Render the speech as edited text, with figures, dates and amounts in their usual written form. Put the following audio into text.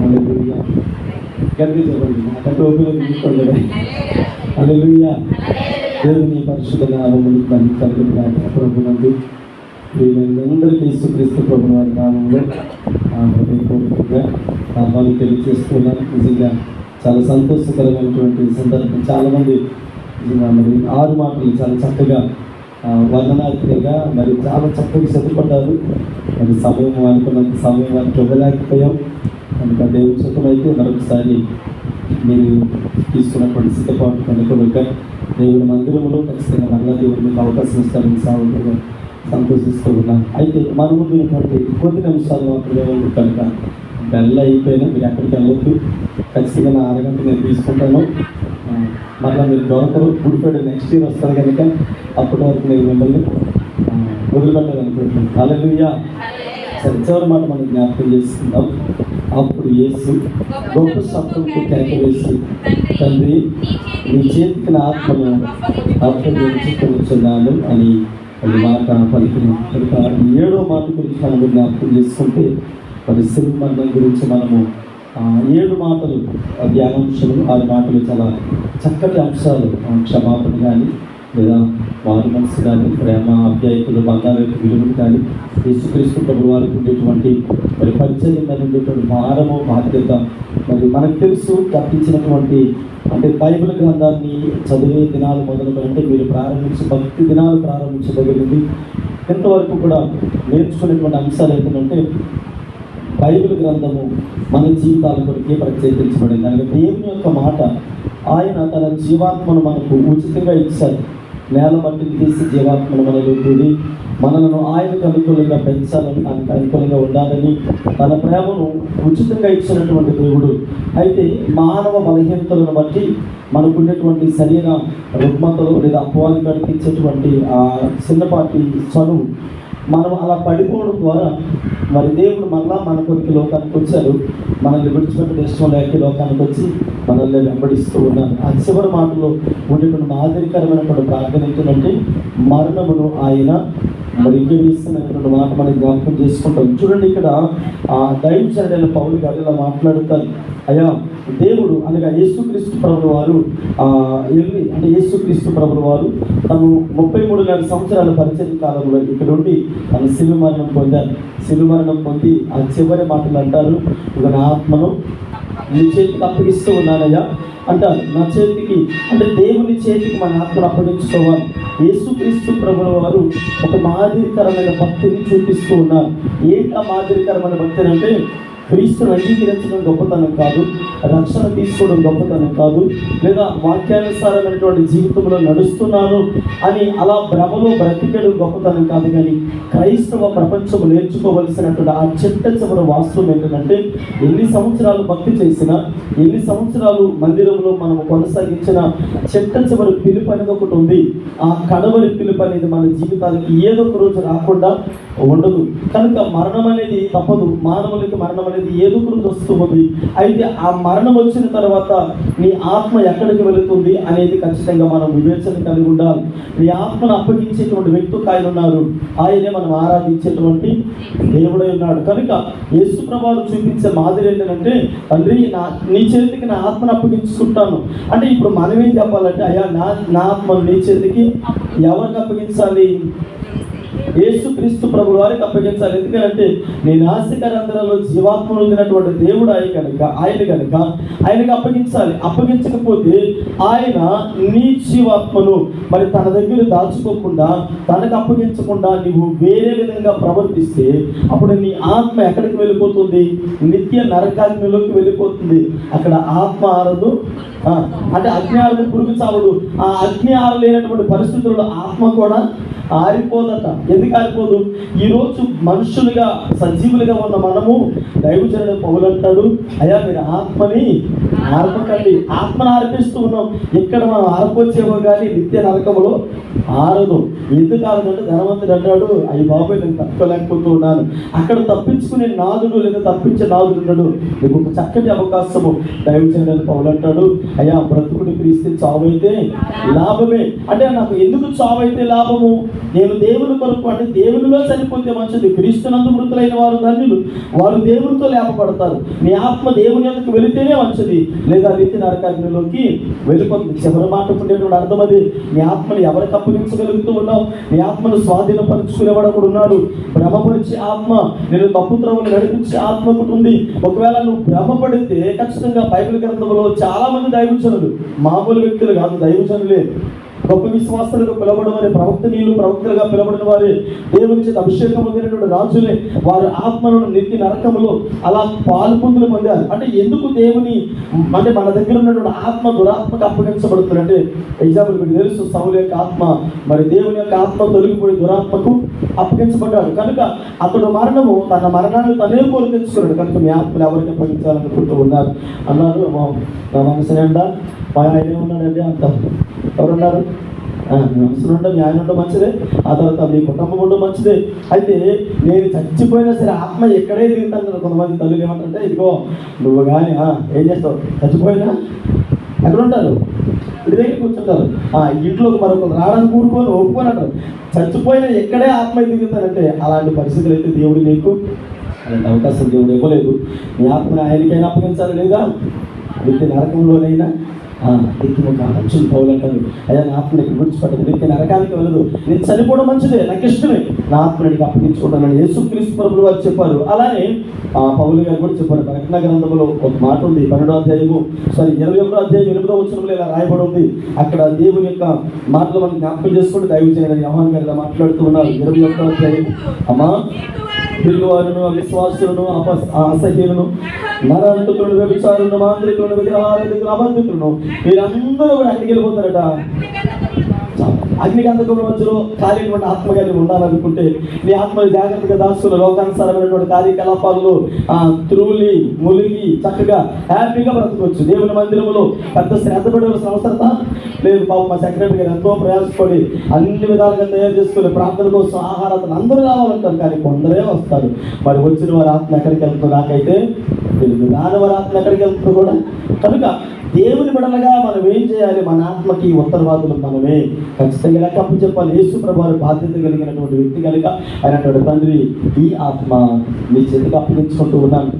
హల్లెలూయా. గట్టిగా చెప్పండి, నాకంటే ఓపిక తీసుకోండి. హల్లెలూయా. దేవుని పరిశుద్ధ నామములు ప్రభునందు అందరికీ యేసుక్రీస్తు ప్రభు వారి నామంలో హృదయపూర్వకంగా నామాలు తెలియజేస్తున్నాను. నిజంగా చాలా సంతోషకరమైనటువంటి సందర్భం. చాలామంది నిజంగా మరి 6 మాటలు చాలా చక్కగా వర్ణనాత్మకంగా మరి చాలా చక్కగా చదువుకుంటారు. మరి సమయం అనుకున్నంత సమయం వారికి ఇవ్వలేకపోయాం కనుక దేవుని చిత్తమైతే మరొకసారి మీరు తీసుకున్నటువంటి సిద్ధపాటు కనుక దేవుని మందిరంలో ఖచ్చితంగా మళ్ళా దేవుడు మీకు అవకాశం ఇస్తారని సాగుగా సంతోషిస్తూ ఉన్నాను. అయితే మనము దీనికంటే కొద్ది నిమిషాలు మాత్రమే ఉంది కనుక బెల్ల అయిపోయినా మీరు ఎక్కడికి వెళ్ళొద్దు. ఖచ్చితంగా నా అరగంట నేను తీసుకుంటాను. మళ్ళీ మీరు దొరకరు. గుడిపేట నెక్స్ట్ ఇయర్ వస్తారు కనుక అప్పటి వరకు నేను మిమ్మల్ని వదిలిపెట్టాలనుకుంటున్నాను. హల్లెలూయా. సరే, చివరి మాట మనం జ్ఞాపకం చేసుకుందాం. అప్పుడు యేసు గొప్ప శబ్దంతో కేక వేసి, తండ్రి నీ చేతికి నా ఆత్మను అప్పగించుకొనుచున్నాను అని అది మాట పలికిన కనుక 7వ మాట గురించి మనం జ్ఞాపకం చేసుకుంటే మరి శిలువ మరణం గురించి మనము 7 మాటలు ధ్యానాంశాలు 6 మాటలు చాలా చక్కటి అంశాలు. క్షమాపణ కానీ లేదా వారి మనసు కానీ ప్రేమ ఆప్యాయతలు బంధాల యొక్క విలువలు కానీ యేసుక్రీస్తు ప్రభు వారికి ఉండేటువంటి మరి పరిచయం మీద ఉండేటువంటి భారము బాధ్యత మరి మనకు తెలుసు. తప్పించినటువంటి అంటే బైబిల్ గ్రంథాన్ని చదివే దినాలు మొదలుపెట్టి మీరు భక్తి దినాలు ప్రారంభించబడింది. ఇంతవరకు కూడా నేర్చుకునేటువంటి అంశాలు ఏంటంటే బైబిల్ గ్రంథము మన జీవితాల కొరకే ప్రత్యేకించబడింది. అనగా దేవుని యొక్క మాట ఆయన తన జీవాత్మను మనకు ఉచితంగా ఇచ్చారు. నేల మట్టిని తీసి జీవాత్మను మనలో కూడి మనలను ఆయనకు అనుకూలంగా పెంచాలని, ఆయనకు అనుకూలంగా ఉండాలని తన ప్రేమను ఉచితంగా ఇచ్చినటువంటి దేవుడు. అయితే మానవ బలహీనతలను బట్టి మనకున్నటువంటి శరీర రుగ్మతలు లేదా అపవాది కనిపించేటువంటి ఆ చిన్నపాటి చనువు మనం అలా పడిపోవడం ద్వారా మరి దేవుడు మళ్ళా మన కొరికి లోకానికి వచ్చారు. మనల్ని విడిచిపెట్టిన ఇష్టం లేక లోకానికి వచ్చి మనల్ని వెంబడిస్తూ ఉన్నారు. ఆ చివరి మాటలో ఉండేటువంటి మాదిరికరమైనటువంటి ప్రార్థన ఏంటంటే మరణమును ఆయన మరి ఇంకేమిస్తున్నటువంటి మాట మనం జ్ఞాపకం చేసుకుంటాం. చూడండి, ఇక్కడ దైవజనుడైన పౌలు గారు ఇలా మాట్లాడుతారు. అయ్యా దేవుడు అనగా యేసుక్రీస్తు ప్రభుల వారు యేసుక్రీస్తు ప్రభుల వారు తను 33 సంవత్సరాల పరిచయ కాలంలో ఇక్కడ ఉండి తను శిలువ మరణం పొందారు. శిలువ మరణం పొంది ఆ చివరి మాటలు అంటారు, ఇక నా ఆత్మను నీ చేతికి అప్పగిస్తూ ఉన్నానయ్యా అంటారు. నా చేతికి అంటే దేవుని చేతికి మన ఆత్మను అప్పగించుకోవాలి. యేసుక్రీస్తు ప్రభుల వారు ఒక మాదిరికరమైన భక్తిని చూపిస్తూ ఉన్నారు. ఏంటి ఆ మాదిరికరమైన భక్తి అంటే క్రీస్తును అంగీకరించడం గొప్పతనం కాదు, రక్షణ తీసుకోవడం గొప్పతనం కాదు, లేదా వాక్యానుసారమైనటువంటి జీవితంలో నడుస్తున్నాను అని అలా భ్రమలో బ్రతికడం గొప్పతనం కాదు. కానీ క్రైస్తవ ప్రపంచం నేర్చుకోవలసినటువంటి ఆ చివరి వాస్తవం ఏంటంటే ఎన్ని సంవత్సరాలు భక్తి చేసినా, ఎన్ని సంవత్సరాలు మందిరంలో మనం కొనసాగించిన చివరి పిలుపు అనేది ఒకటి ఉంది. ఆ కడవరి పిలుపు అనేది మన జీవితాలకి ఏదో ఒక రోజు రాకుండా ఉండదు. కనుక మరణం అనేది తప్పదు. మానవులకి మరణం అనేది ఏదో ఒక రోజు వస్తుంది. అయితే ఆ మరణం వచ్చిన తర్వాత నీ ఆత్మ ఎక్కడికి వెళుతుంది అనేది ఖచ్చితంగా మనం వివేచన కలిగి ఉండాలి. నీ ఆత్మను అప్పగించేటువంటి వ్యక్తి ఆయన ఉన్నారు. ఆయనే మనం ఆరాధించేటువంటి దేవుడై ఉన్నాడు. కనుక యేసు ప్రభువు చూపించే మాదిరి ఏంటంటే తండ్రి నీ చేతికి నా ఆత్మను అప్పగించుకుంటాను అంటే ఇప్పుడు మనం ఏం చెప్పాలంటే అయ్యా నా ఆత్మను నీ చేతికి ఎవరికి అప్పగించాలి? యేసుక్రీస్తు ప్రభు వారికి అప్పగించాలి. ఎందుకంటే నీ నాసికారంధ్రాల్లో జీవాత్మను ఉందినటువంటి దేవుడు ఆయన కనుక ఆయనకి అప్పగించాలి. అప్పగించకపోతే ఆయన నీ జీవాత్మను మరి తన దగ్గర దాచుకోకుండా, తనకు అప్పగించకుండా నువ్వు వేరే విధంగా ప్రవర్తిస్తే అప్పుడు నీ ఆత్మ ఎక్కడికి వెళ్ళిపోతుంది? నిత్య నరకాగ్నిలోకి వెళ్ళిపోతుంది. అక్కడ ఆత్మ ఆరదు, అంటే అగ్ని ఆరదు, పురుగు చావదు. ఆ అగ్ని ఆరలేనటువంటి పరిస్థితుల్లో ఆత్మ కూడా ఆరిపోదట. ఎందుకు ఆరిపోదు? ఈరోజు మనుషులుగా సజీవులుగా ఉన్న మనము దైవజనుడు పౌలు అంటాడు, అయ్యా మీరు ఆత్మని ఆర్పకండి. ఆత్మను ఆర్పిస్తూ ఉన్నాం. ఇక్కడ మనం ఆర్పొచ్చేమో కానీ నిత్య నరకములో ఆరదు. ఎందుకు ఆరదంటే ధనవంతుడు అంటాడు, అయ్యి బాబాయ్ నేను తట్టుకోలేకపోతూ ఉన్నాను. అక్కడ తప్పించుకునే నాదుడు లేదా తప్పించే నాదుడు ఉన్నాడు, నీకు ఒక చక్కటి అవకాశము దైవజనుడైన పౌలు అంటాడు, అయ్యా బ్రతుకుడు క్రీస్తు చావైతే లాభమే. అంటే నాకు ఎందుకు చావైతే లాభము? నేను దేవుని కొరకు, అంటే దేవునిలో చనిపోతే మంచిది. క్రీస్తునందు మృతులైన వారు ధన్యులు, వారు దేవునితో లేపబడతారు. నీ ఆత్మ దేవుని ఎందుకు వెళితేనే మంచిది, లేదా రీతి నరకాగ్నిలోకి వెళ్ళిపోతుంది. చివరి మాట ఉండేటువంటి అర్థం అది. నీ ఆత్మని ఎవరికి అప్పగించగలుగుతూ ఉన్నావు? నీ ఆత్మను స్వాధీనపరుచుకునేవాడు కూడా ఉన్నాడు. భ్రమపరిచే ఆత్మ, నేను తప్పుద్రవను నడిపించే ఆత్మ ఒకటి ఉంది. ఒకవేళ నువ్వు భ్రమపడితే ఖచ్చితంగా బైబిల్ గ్రంథంలో చాలా మంది దైవజనులు, మామూలు వ్యక్తులు కాదు, దైవజనులే, గొప్ప విశ్వాసాలుగా పిలవడం వారి, ప్రవక్తనీయులు ప్రవక్తలుగా పిలవడిన వారి, దేవుని చేత అభిషేకం పొందినటువంటి రాజులే, వారి ఆత్మలను నిత్య నరకములో అలా పాల్పొందులు పొందారు. అంటే ఎందుకు దేవుని, అంటే మన దగ్గర ఉన్నటువంటి ఆత్మ దురాత్మకు అప్పగించబడుతుంది. అంటే ఎగ్జాంపుల్ మీకు తెలుసు, సౌలు యొక్క ఆత్మ మరి దేవుని యొక్క ఆత్మ తొలగిపోయి దురాత్మకు అప్పగించబడ్డాడు. కనుక అతడు మరణము, తన మరణాన్ని తనే కోరి తెచ్చుకున్నాడు. కనుక మీ ఆత్మలు ఎవరికి అప్పగించాలనుకుంటూ ఉన్నారు అన్నారు. నా మనసునండా మా ఆయన ఉన్నాడండి అంత ఎవరున్నారు? మనసులు ఉండడం, మీ ఆయన ఉండడం మంచిదే, ఆ తర్వాత మీ కుటుంబం ఉండడం మంచిదే. అయితే నేను చచ్చిపోయినా సరే ఆత్మ ఎక్కడే తిరుగుతాను. కొంతమంది తల్లులు ఏమంటారంటే, ఇదిగో నువ్వు కానీ ఏం చేస్తావు, చచ్చిపోయినా ఎక్కడ ఉంటారు? ఇంటి దగ్గర కూర్చుంటారు. ఇంట్లోకి మరొకరు రావడానికి కూడుకొని ఒప్పుకొని అంటారు. చచ్చిపోయినా ఎక్కడే ఆత్మ తిరుగుతారంటే, అలాంటి పరిస్థితులు అయితే దేవుడు నీకు అలాంటి అవకాశం దేవుడు ఇవ్వలేదు. నీ ఆత్మని ఆయనకైనా అప్పగించాలి, లేదా నిత్య నరకంలోనైనా అంచులు పౌలు అంటారు, అయ్యా నా ఆత్మనికి విడిచిపెట్టదు, నిత్య నరకానికి వెళ్ళదు, నేను చనిపోవడం మంచిదే, నాకు ఇష్టమే, నా ఆత్మనికి అప్పగించుకుంటానని యేసుక్రీస్తు ప్రభువు వారు చెప్పారు. అలానే పౌలు గారు కూడా చెప్పారు. ప్రకటన గ్రంథంలో ఒక మాట ఉంది, 21వ అధ్యాయము 8వ వచనంలో ఇలా రాయబడి ఉంది. అక్కడ దేవుని యొక్క మాటలు మనం జ్ఞాపకం చేసుకుంటూ దైవజనుడైన యోహాను గారు ఇలా మాట్లాడుతూ ఉన్నారు. 21వ అధ్యాయం, అమ్మా పిల్లవారును, అవిశ్వాసులను, అసహ్యులను, నరహంతకులను, వ్యభిచారులను, మాంత్రికులను, విగ్రహారాధికులను, అబద్ధికులను, వీరందరూ కూడా అక్కడికి వెళ్ళిపోతారట. అగ్నిగంధకముల మధ్యలో కాలినటువంటి ఆత్మగారి ఉండాలనుకుంటే నీ ఆత్మని జాగ్రత్తగా దాచుకున్న లోకానుసారమైనటువంటి కార్యకలాపాల్లో త్రూలి ములిగి చక్కగా హ్యాపీగా బ్రతకొచ్చు. దేవుని మందిరంలో పెద్ద శ్రద్ధ పడవలసిన అవసరత లేదు. పాపం మా సెక్రటరీ గారు ఎంతో ప్రయాసపడి అన్ని విధాలుగా తయారు చేసుకుని ప్రార్థన కోసం ఆహారాలను అందరూ రావాలంటారు, కానీ కొందరే వస్తారు. మరి వచ్చిన వారి ఆత్మ ఎక్కడికి వెళ్తుందో నాకైతే తెలియదు, రాని వారి ఆత్మ ఎక్కడికి వెళ్తుందో కూడా. కనుక దేవుని బిడ్డలుగా మనం ఏం చేయాలి? మన ఆత్మకి ఉత్తరవాదులు మనమే ఖచ్చితంగా లెక్క అప్పు చెప్పాలి. యేసు ప్రభువు బాధ్యత కలిగినటువంటి వ్యక్తి కనుక ఆయన తండ్రి, ఈ ఆత్మ మీ చేతికి అప్పగించుకుంటూ ఉన్నాను.